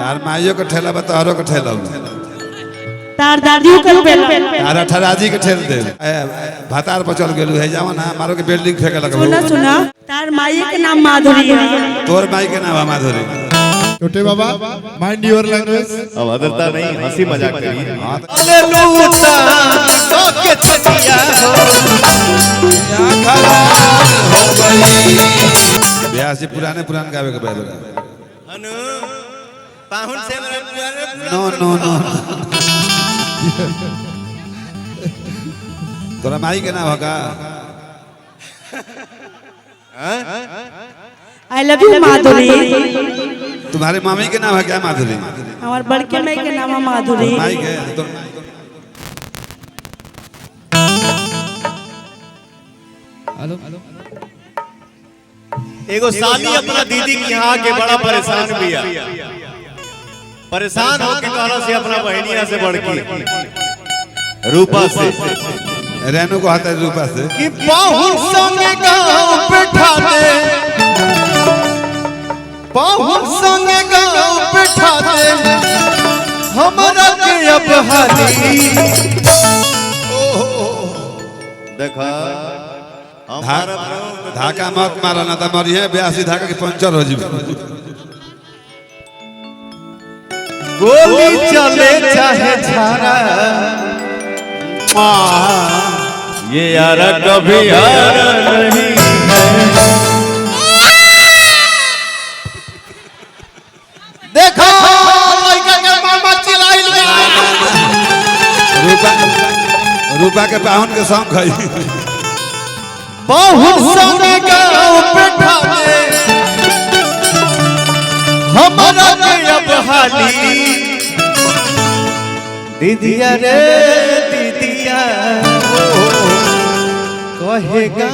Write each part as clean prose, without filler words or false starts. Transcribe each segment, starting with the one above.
तार माइयो के ठेला बतारो के ठेला तार दादियों के ठेला तार ठराजी के ठेल दे भातार पर चल गेलू है जाओ ना मारो के बिल्डिंग फेंके लगा सुना सुना तार माई के नाम माधुरी है तोर माई के नाम माधुरी छोटे बाबा माइंड योर लैंग्वेज अवधरता नहीं हंसी मजाक करिए तो के छतिया या खराब हो गई ब्याह से पुराने गावे के बैल अनु पाहुन से नो नो नो तोरा माई के नाम होगा आई लव यू माधुरी। तुम्हारे मामी के नाम है क्या माधुरी? हमार बड़के माई के नाम है माधुरी। माई के तो हेलो एगो साली अपना दीदी के यहाँ के बड़ा परेशान भी है। परेशान होके कहना से अपना बहनिया से बड़की रूपा से रेनू को हाथ रूपा से कि पाहुन संगे गाँव पे ठाते पाहुन संगे गाँव पे ठाते हमारा के अब हाली देखा धाका मत मारा ना तो मरिए ब्यासी धाका के पंचर हो जीव गोली चले चाहे छारा ये यार कभी यार नहीं देखो लड़का के मामा चिल्लाइल रूपा के पाहुन के संग खाई बहुत संगे गाँव पे ठाते हमारा के अब हाली दीदिया रे दीदिया कहेगा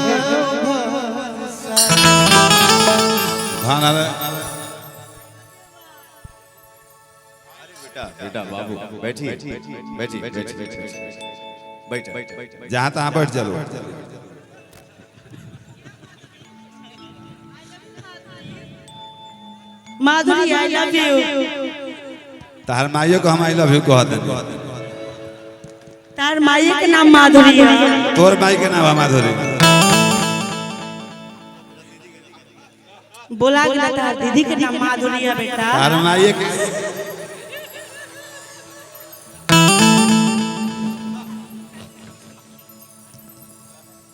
खाना रे बेटा बाबू बैठी बैठी बैठ जहाँ तहाँ बैठ चलो माधुरी आई लव यू। तार माइयो को हम आई लव यू कह दे तार माई के नाम माधुरी है। तोर माई के नाम माधुरी बोला गया तार दीदी के नाम माधुरी है बेटा। तार माई के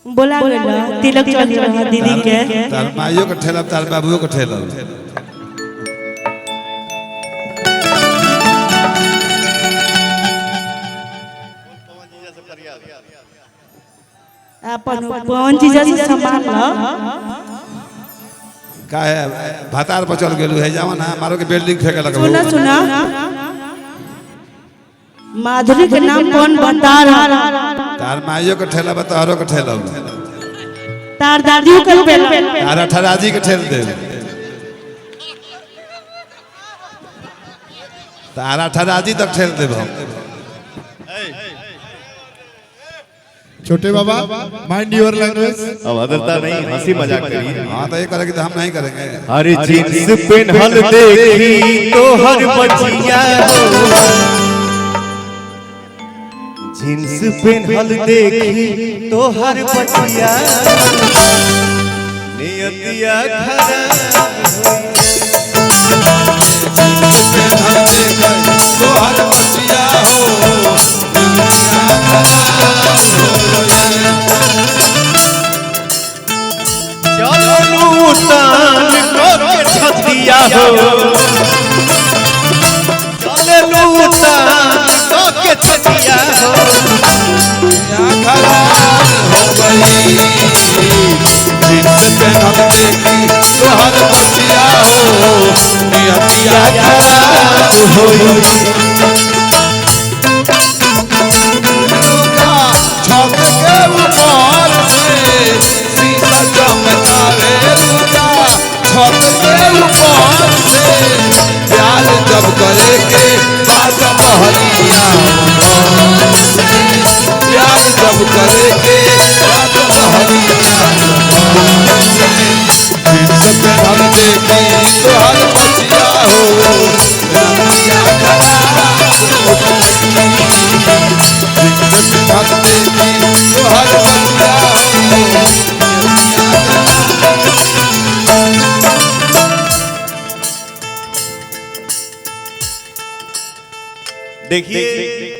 बोला गया तिलक चल रहा दीदी के। तार माइयो के ठेला तार बाबुओ के ठेला अपन कौन चीज से संभाल लो का है भातार पर चल गेलू है जाओ ना मारो के बिल्डिंग फेंके लगा सुना सुना माधुरी के नाम कौन बता रहा? तार माइयो के ठेला बतारो के ठेला तार दादियों के ठेला तार ठराजी के ठेल दे तारा ठराजी तक ठेल दे छोटे बाबा माइंड योर लैंग्वेज अवधरता नहीं हंसी मजाक करिए। हाँ तो ये करेगी तो हम नहीं करेंगे। हर जींस पेन्हल देखी तो हर बचिया जींस पेन्हल देखी तो हर बचिया नियतिया खराब तो हर बचिया हो चलो तान को छतिया हो चलो तान को छतिया हो या खराब हो गई जिनसे हम देखी तो हर बचिया हो नियतिया खराब हो गई छत के ऊपर से शीशा चमकावे लूटा छत के ऊपर से प्यार जब करे के बात बहरिया प्यार जब करे के बात बहरिया जिनसे हम देखी तो हर बचिया हो भक्ति की तोहर बंदा हो देखिए